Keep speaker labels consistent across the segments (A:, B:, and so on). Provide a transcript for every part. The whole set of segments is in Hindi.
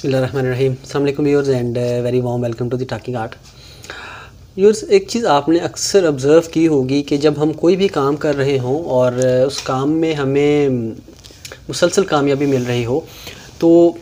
A: बिस्मिल्लाहिर्रहमानिर्रहीम। अस्सलाम वालेकुम viewers and very warm welcome to the talking art. Viewers, एक चीज़ आपने अक्सर ऑब्ज़र्व की होगी कि जब हम कोई भी काम कर रहे हों और उस काम में हमें मुसलसल कामयाबी मिल रही हो तो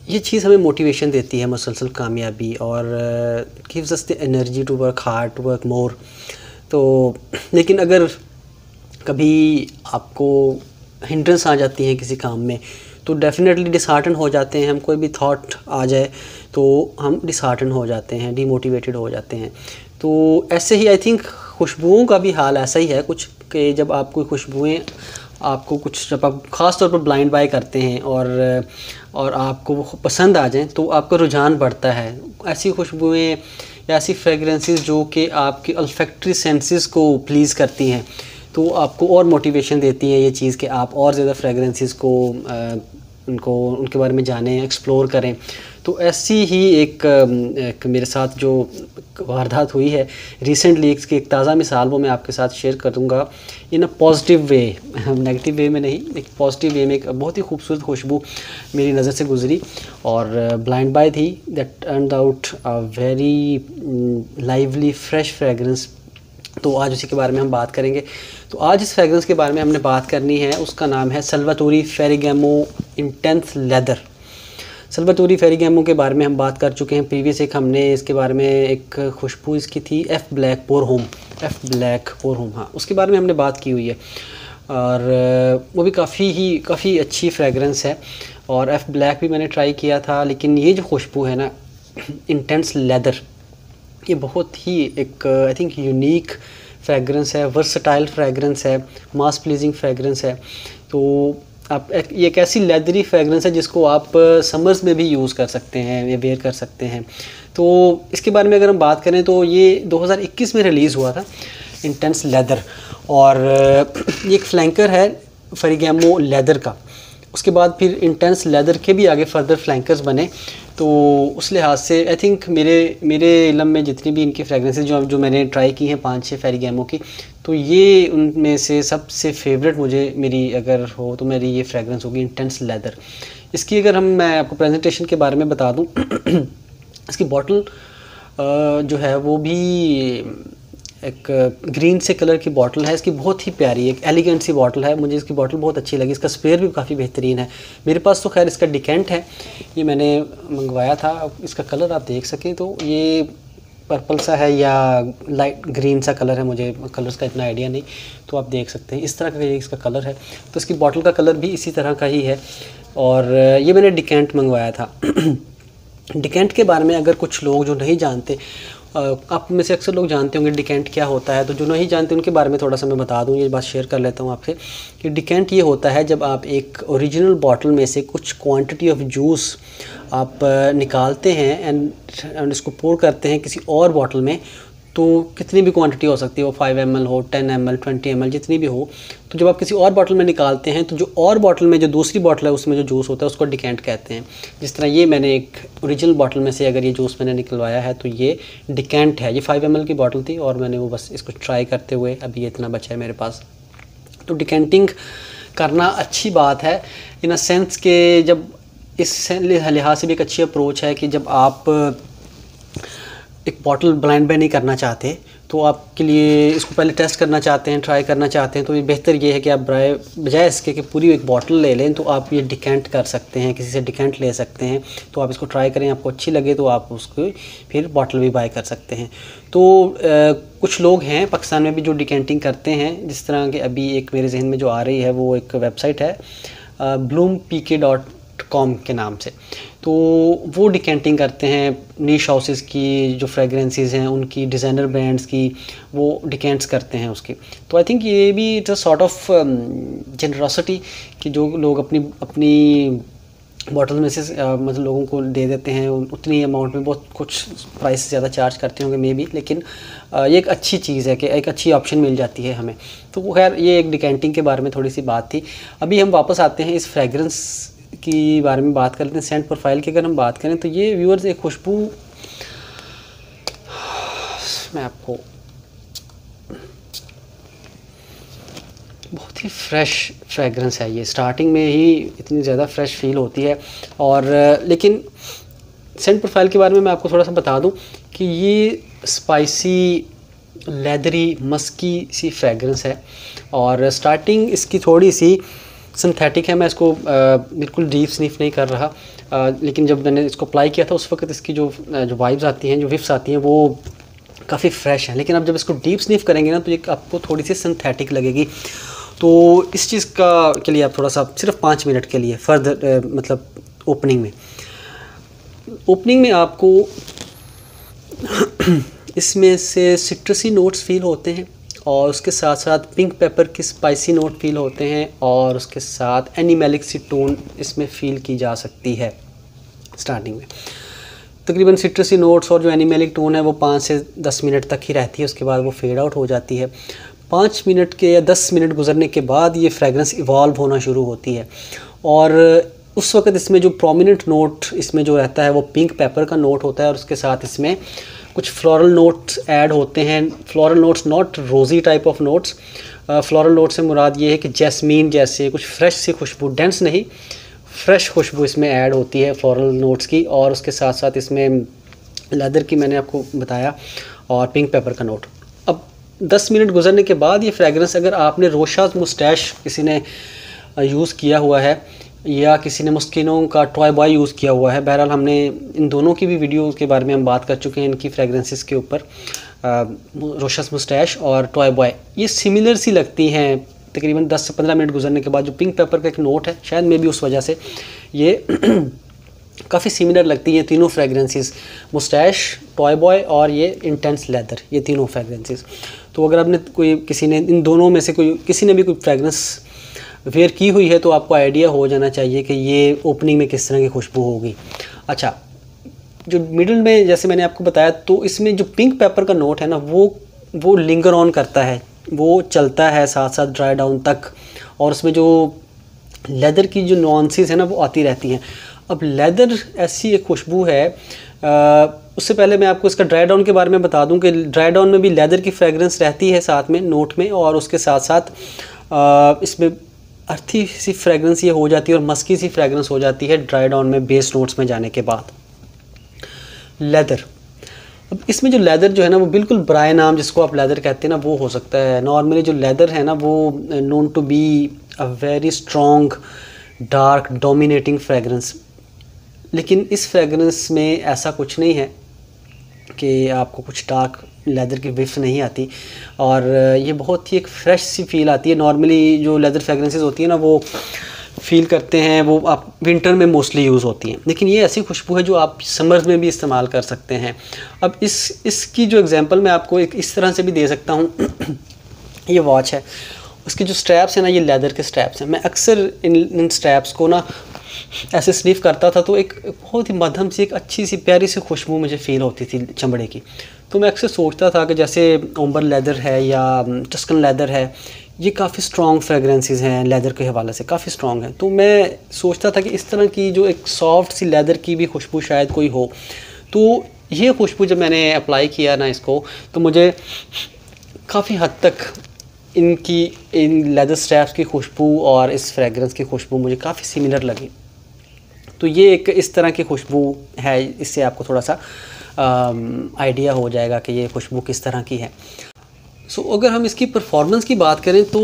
A: ये चीज़ हमें मोटिवेशन देती है, मुसलसल कामयाबी, और gives us the energy to work hard, to work more. तो लेकिन अगर कभी आपको हिंड्रेंस आ जाती है किसी काम में तो डेफ़िनेटली डिसहार्टन हो जाते हैं। हम कोई भी थॉट आ जाए तो हम डिसहार्टन हो जाते हैं, डीमोटिवेटेड हो जाते हैं। तो ऐसे ही आई थिंक खुशबुओं का भी हाल ऐसा ही है कुछ, कि जब आप कोई खुशबुएँ आपको कुछ, जब आप ख़ास तौर पर ब्लाइंड बाय करते हैं और आपको वो पसंद आ जाएँ तो आपका रुझान बढ़ता है। ऐसी खुशबुएँ या ऐसी फ्रेगरेंसेस जो कि आपकी अल्फैक्टरी सेंसेस को प्लीज़ करती हैं तो आपको और मोटिवेशन देती हैं ये चीज़ कि आप और ज़्यादा फ्रेगरेंसेस को उनके बारे में जानें, एक्सप्लोर करें। तो ऐसी ही एक मेरे साथ जो वारदात हुई है रिसेंटली, इसकी एक ताज़ा मिसाल वो मैं आपके साथ शेयर करूँगा इन a positive way, negative way में नहीं, एक पॉजिटिव वे में। एक बहुत ही खूबसूरत खुशबू मेरी नज़र से गुज़री और ब्लाइंड बाय थी। That turned out a very lively fresh fragrance. तो आज उसी के बारे में हम बात करेंगे। तो आज इस फ्रेगरेंस के बारे में हमने बात करनी है, उसका नाम है सल्वातोरी फेरिगैमो इंटेंस लेदर। सल्वातोरी फेरिगैमो के बारे में हम बात कर चुके हैं प्रीवियस, एक हमने इसके बारे में एक खुशबू इसकी थी एफ़ ब्लैक पोर होम, हाँ, उसके बारे में हमने बात की हुई है और वो भी काफ़ी अच्छी फ्रेगरेंस है। और एफ़ ब्लैक भी मैंने ट्राई किया था, लेकिन ये जो खुशबू है ना, इंटेंस लेदर, ये बहुत ही एक आई थिंक यूनिक फ्रेगरेंस है, वर्सटाइल फ्रेगरेंस है, मास प्लीजिंग फ्रेगरेंस है। तो आप ये एक ऐसी लेदरी फ्रेगरेंस है जिसको आप समर्स में भी यूज़ कर सकते हैं या वेयर कर सकते हैं। तो इसके बारे में अगर हम बात करें तो ये 2021 में रिलीज़ हुआ था, इंटेंस लेदर, और ये एक फ्लैंकर है फेरिगैमो लेदर का। उसके बाद फिर इंटेंस लेदर के भी आगे फर्दर फ्लैंकर्स बने। तो उस लिहाज से आई थिंक मेरे इलम में जितनी भी इनकी फ्रेगरेंसेस जो मैंने ट्राई की हैं 5-6 फेरिगैमो की, तो ये उनमें से सबसे फेवरेट मुझे मेरी अगर हो तो मेरी ये फ्रेगरेंस होगी इंटेंस लेदर। इसकी अगर मैं आपको प्रेजेंटेशन के बारे में बता दूं इसकी बॉटल जो है वो भी एक ग्रीन से कलर की बॉटल है। इसकी बहुत ही प्यारी एक एलिगेंट सी बॉटल है, मुझे इसकी बॉटल बहुत अच्छी लगी। इसका स्पेयर भी काफ़ी बेहतरीन है। मेरे पास तो खैर इसका डिकेंट है, ये मैंने मंगवाया था। इसका कलर आप देख सकें तो ये पर्पल सा है या लाइट ग्रीन सा कलर है, मुझे कलर्स का इतना आइडिया नहीं, तो आप देख सकते हैं इस तरह का इसका कलर है। तो इसकी बॉटल का कलर भी इसी तरह का ही है और ये मैंने डिकेंट मंगवाया था। डिकेंट के बारे में अगर कुछ लोग जो नहीं जानते, आप में से अक्सर लोग जानते होंगे डिकेंट क्या होता है, तो जो नहीं जानते उनके बारे में थोड़ा सा मैं बता दूं, ये बात शेयर कर लेता हूं आपसे कि डिकेंट ये होता है जब आप एक ओरिजिनल बॉटल में से कुछ क्वांटिटी ऑफ जूस आप निकालते हैं एंड इसको पोर करते हैं किसी और बॉटल में। तो कितनी भी क्वांटिटी हो सकती है, वो 5 ml हो, 10 ml, 20 ml, जितनी भी हो। तो जब आप किसी और बॉटल में निकालते हैं तो जो और बॉटल में जो दूसरी बॉटल है उसमें जो जूस होता है उसको डिकेंट कहते हैं। जिस तरह ये मैंने एक ओरिजिनल बॉटल में से अगर ये जूस मैंने निकलवाया है तो ये डिकेंट है। ये 5 ml की बॉटल थी और मैंने वो बस इसको ट्राई करते हुए अभी ये इतना बचा है मेरे पास। तो डिकेंटिंग करना अच्छी बात है इन अ सेंस के, जब इस लिहाज से भी एक अच्छी अप्रोच है कि जब आप एक बॉटल ब्लाइंड बाय नहीं करना चाहते तो आपके लिए इसको पहले टेस्ट करना चाहते हैं, ट्राई करना चाहते हैं, तो ये बेहतर ये है कि आप बजाय इसके कि पूरी एक बॉटल ले लें तो आप ये डिकेंट कर सकते हैं, किसी से डिकेंट ले सकते हैं। तो आप इसको ट्राई करें, आपको अच्छी लगे तो आप उसको फिर बॉटल भी बाय कर सकते हैं। तो कुछ लोग हैं पाकिस्तान में भी जो डिकेंटिंग करते हैं, जिस तरह के अभी एक मेरे जहन में जो आ रही है वो एक वेबसाइट है bloomPK.com के नाम से। तो वो डिकेंटिंग करते हैं नीश हाउसेस की जो फ्रेगरेंसेस हैं उनकी, डिज़ाइनर ब्रांड्स की, वो डिकेंट्स करते हैं उसकी। तो आई थिंक ये भी it's a sort of generosity कि जो लोग अपनी बॉटल में से मतलब लोगों को दे देते हैं उतनी अमाउंट में, बहुत कुछ प्राइस ज़्यादा चार्ज करते होंगे मे बी, लेकिन ये एक अच्छी चीज़ है कि एक अच्छी ऑप्शन मिल जाती है हमें। तो खैर ये एक डिकेंटिंग के बारे में थोड़ी सी बात थी। अभी हम वापस आते हैं इस फ्रेगरेंस की बारे में बात करते हैं। सेंट प्रोफाइल की अगर हम बात करें तो ये व्यूअर्स एक खुशबू, मैं आपको बहुत ही फ्रेश फ्रेगरेंस है ये, स्टार्टिंग में ही इतनी ज़्यादा फ्रेश फील होती है। और लेकिन सेंट प्रोफाइल के बारे में मैं आपको थोड़ा सा बता दूं कि ये स्पाइसी, लेदरी, मस्की सी फ्रेगरेंस है। और स्टार्टिंग इसकी थोड़ी सी सिंथेटिक है, मैं इसको बिल्कुल डीप स्निफ नहीं कर रहा, लेकिन जब मैंने इसको अप्लाई किया था उस वक्त इसकी जो वाइब्स आती हैं, जो विफ्स आती हैं, वो काफ़ी फ्रेश है। लेकिन अब जब इसको डीप स्निफ करेंगे ना तो ये आपको थोड़ी सी सिंथेटिक लगेगी। तो इस चीज़ का के लिए आप थोड़ा सा सिर्फ 5 मिनट के लिए फर्दर मतलब ओपनिंग में आपको इसमें से सिट्रसी नोट्स फील होते हैं, और उसके साथ साथ पिंक पेपर की स्पाइसी नोट फील होते हैं, और उसके साथ एनिमेलिक सी टोन इसमें फ़ील की जा सकती है। स्टार्टिंग में तकरीबन सिट्रसी नोट्स और जो एनिमेलिक टोन है वो 5 से 10 मिनट तक ही रहती है, उसके बाद वो फेड आउट हो जाती है। 5 मिनट के या 10 मिनट गुजरने के बाद ये फ्रेगरेंस इवॉल्व होना शुरू होती है, और उस वक्त इसमें जो प्रोमिनेंट नोट इसमें जो रहता है वो पिंक पेपर का नोट होता है, और उसके साथ इसमें कुछ फ्लोरल नोट्स ऐड होते हैं। फ्लोरल नोट्स नॉट रोज़ी type of notes, floral note से मुराद ये है कि जैस्मीन जैसे कुछ फ्रेश सी खुशबू, डेंस नहीं, फ्रेश खुशबू इसमें ऐड होती है फ्लोरल नोट्स की। और उसके साथ साथ इसमें लेदर की मैंने आपको बताया, और पिंक पेपर का नोट। अब 10 मिनट गुजरने के बाद ये फ्रेगरेंस, अगर आपने रोशास मुस्टैश किसी ने यूज़ किया हुआ है या किसी ने मुस्किनों का टॉय बॉय यूज़ किया हुआ है, बहरहाल हमने इन दोनों की भी वीडियो के बारे में हम बात कर चुके हैं, इनकी फ्रेगरेंसेस के ऊपर। रोशस मुस्टैश और टॉय बॉय ये सिमिलर सी लगती हैं। तकरीबन 10 से 15 मिनट गुजरने के बाद जो पिंक पेपर का एक नोट है, शायद मे भी उस वजह से ये काफ़ी सिमिलर लगती हैं तीनों फ्रेगरेंसेस, मुस्टैश, टॉय बॉय और ये इंटेंस लेदर, ये तीनों फ्रेगरेंसेस। तो अगर आपने किसी ने इन दोनों में से किसी ने भी कोई फ्रेगरेंस वेयर की हुई है तो आपको आइडिया हो जाना चाहिए कि ये ओपनिंग में किस तरह की खुशबू होगी। अच्छा, जो मिडिल में जैसे मैंने आपको बताया, तो इसमें जो पिंक पेपर का नोट है ना, वो लिंगर ऑन करता है, वो चलता है साथ साथ ड्राई डाउन तक, और उसमें जो लेदर की जो नुआंसेस है ना वो आती रहती हैं। अब लेदर ऐसी एक खुशबू है, उससे पहले मैं आपको इसका ड्राई डाउन के बारे में बता दूं कि ड्राई डाउन में भी लेदर की फ्रेगरेंस रहती है साथ में नोट में, और उसके साथ साथ इसमें अर्थी सी फ्रेगरेंस ये हो जाती है और मस्की सी फ्रेगरेंस हो जाती है ड्राई डाउन में बेस नोट्स में जाने के बाद। लेदर, अब इसमें जो लेदर जो है ना वो बिल्कुल ब्राय नाम जिसको आप लेदर कहते हैं ना वो हो सकता है। नॉर्मली जो लेदर है ना वो known to be a very strong dark dominating fragrance, लेकिन इस फ्रेगरेंस में ऐसा कुछ नहीं है कि आपको कुछ डार्क लेदर की विफ्स नहीं आती, और ये बहुत ही एक फ्रेश सी फील आती है। नॉर्मली जो लेदर फ्रेगरेंसेस होती है ना वो फील करते हैं, वो आप विंटर में मोस्टली यूज़ होती हैं, लेकिन ये ऐसी खुशबू है जो आप समर्स में भी इस्तेमाल कर सकते हैं। अब इसकी जो एग्जांपल मैं आपको एक इस तरह से भी दे सकता हूँ ये वॉच है, उसके जो स्ट्रैप्स हैं ना ये लेदर के स्ट्रैप्स हैं। मैं अक्सर इन स्ट्रैप्स को ना ऐसे स्निफ करता था तो एक बहुत ही मध्यम सी, एक अच्छी सी प्यारी सी खुशबू मुझे फ़ील होती थी चमड़े की। तो मैं अक्सर सोचता था कि जैसे ओम्बर लेदर है या टस्कन लेदर है, ये काफ़ी स्ट्रॉन्ग फ्रेगरेंसेस हैं लेदर के हवाले से, काफ़ी स्ट्रॉन्ग हैं। तो मैं सोचता था कि इस तरह की जो एक सॉफ्ट सी लेदर की भी खुशबू शायद कोई हो। तो ये खुशबू जब मैंने अप्लाई किया ना इसको, तो मुझे काफ़ी हद तक इन लेदर स्ट्रैप्स की खुशबू और इस फ्रेगरेंस की खुशबू मुझे काफ़ी सिमिलर लगी। तो ये एक इस तरह की खुशबू है, इससे आपको थोड़ा सा आइडिया हो जाएगा कि ये खुशबू किस तरह की है। सो अगर हम इसकी परफॉर्मेंस की बात करें तो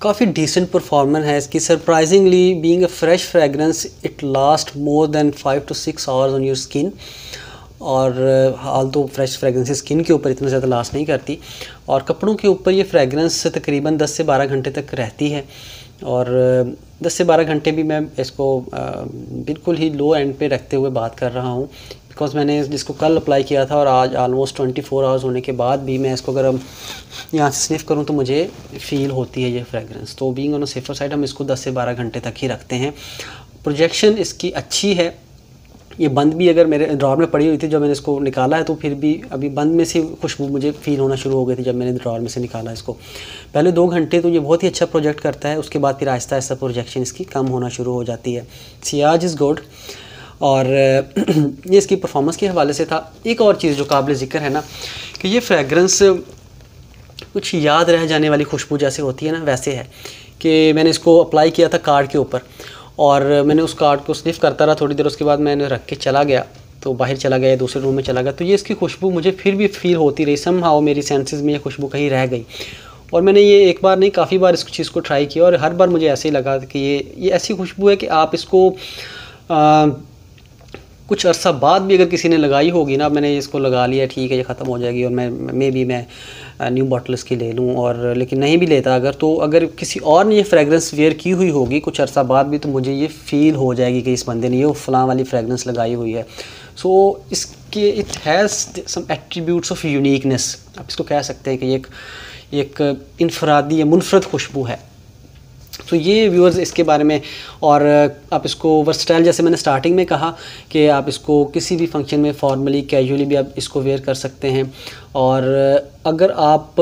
A: काफ़ी डिसेंट परफॉर्मेंस है इसकी। Surprisingly being a fresh fragrance it last more than 5 to 6 hours on your skin, और हाल तो फ्रेश फ्रेगरेंस स्किन के ऊपर इतना ज़्यादा लास्ट नहीं करती, और कपड़ों के ऊपर ये फ्रेगरेंस तकरीबन 10 से 12 घंटे तक रहती है। और 10 से 12 घंटे भी मैं इसको बिल्कुल ही लो एंड पे रखते हुए बात कर रहा हूँ, बिकॉज मैंने जिसको कल अप्लाई किया था और आज ऑलमोस्ट 24 आवर्स होने के बाद भी मैं इसको अगर हम यहाँ से स्निफ करूँ तो मुझे फ़ील होती है ये फ्रेगरेंस। तो being on a safer side हम इसको 10 से 12 घंटे तक ही रखते हैं। प्रोजेक्शन इसकी अच्छी है, ये बंद भी अगर मेरे ड्रॉर में पड़ी हुई थी जब मैंने इसको निकाला है तो फिर भी अभी बंद में से खुशबू मुझे फ़ील होना शुरू हो गई थी जब मैंने ड्रॉर में से निकाला इसको। पहले 2 घंटे तो ये बहुत ही अच्छा प्रोजेक्ट करता है, उसके बाद फिर आहिस्ता आहिस्ता प्रोजेक्शन इसकी कम होना शुरू हो जाती है। सियाज इज़ गुड, और ये इसकी परफॉर्मेंस के हवाले से था। एक और चीज़ जो काबिल ज़िक्र है ना कि ये फ्रेगरेंस कुछ याद रह जाने वाली खुशबू जैसे होती है ना, वैसे है कि मैंने इसको अप्लाई किया था कार्ड के ऊपर और मैंने उस कार्ड को स्निफ़ करता रहा थोड़ी देर, उसके बाद मैंने रख के चला गया, तो बाहर चला गया, दूसरे रूम में चला गया, तो ये इसकी खुशबू मुझे फिर भी फील होती रही, समहाउ मेरी सेंसेस में ये खुशबू कहीं रह गई। और मैंने ये एक बार नहीं काफ़ी बार इस चीज़ को ट्राई किया और हर बार मुझे ऐसे ही लगा कि ये ऐसी खुशबू है कि आप इसको कुछ अरसा बाद भी अगर किसी ने लगाई होगी ना, मैंने इसको लगा लिया, ठीक है ये ख़त्म हो जाएगी और मैं न्यू बॉटल इसकी ले लूँ, और लेकिन नहीं भी लेता अगर, तो अगर किसी और ने ये फ्रेगरेंस वेयर की हुई होगी कुछ अरसा बाद भी, तो मुझे ये फ़ील हो जाएगी कि इस बंदे ने ये फ़लाँ वाली फ्रेगरेंस लगाई हुई है। सो इसके it has some attributes of uniqueness, आप इसको कह सकते हैं कि ये एक इनफरादी या मुनफरद खुशबू है। तो ये व्यूअर्स इसके बारे में, और आप इसको वर्सटाइल, जैसे मैंने स्टार्टिंग में कहा कि आप इसको किसी भी फंक्शन में फॉर्मली कैजुअली भी आप इसको वेयर कर सकते हैं। और अगर आप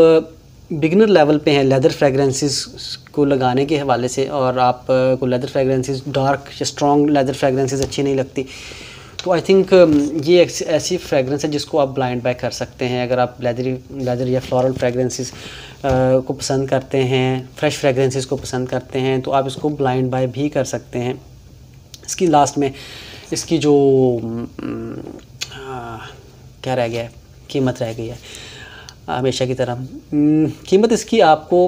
A: बिगिनर लेवल पे हैं लेदर फ्रेगरेंसेस को लगाने के हवाले से, और आप को लेदर फ्रेगरेंसेस डार्क या स्ट्रॉन्ग लेदर फ्रेगरेंसेस अच्छी नहीं लगती, तो आई थिंक ये ऐसी फ्रेगरेंस है जिसको आप ब्लाइंड बाय कर सकते हैं। अगर आप लेदर या फ्लोरल फ्रेगरेंसेस को पसंद करते हैं, फ्रेश फ्रेगरेंसेस को पसंद करते हैं, तो आप इसको ब्लाइंड बाय भी कर सकते हैं। इसकी लास्ट में इसकी जो क्या रह गया है, कीमत रह गई है हमेशा की तरह। कीमत इसकी आपको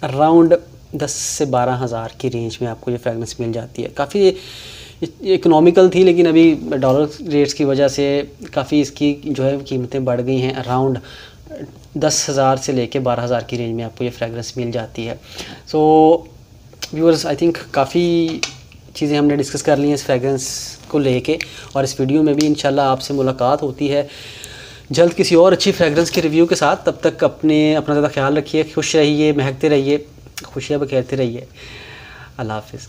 A: अराउंड 10 से 12 हज़ार की रेंज में आपको ये फ्रेगरेंस मिल जाती है। काफ़ी इकोनॉमिकल थी, लेकिन अभी डॉलर रेट्स की वजह से काफ़ी इसकी जो है कीमतें बढ़ गई हैं। अराउंड 10,000 से लेके 12,000 की रेंज में आपको ये फ्रेगरेंस मिल जाती है। सो व्यूअर्स, आई थिंक काफ़ी चीज़ें हमने डिस्कस कर ली हैं इस फ्रेगरेंस को लेके, और इस वीडियो में भी इंशाल्लाह आपसे मुलाकात होती है जल्द किसी और अच्छी फ्रेगरेंस के रिव्यू के साथ। तब तक अपना ज़्यादा ख्याल रखिए, खुश रहिए, महकते रहिए, खुशियाँ बखेरते रहिए। अल्लाह हाफ़िज़।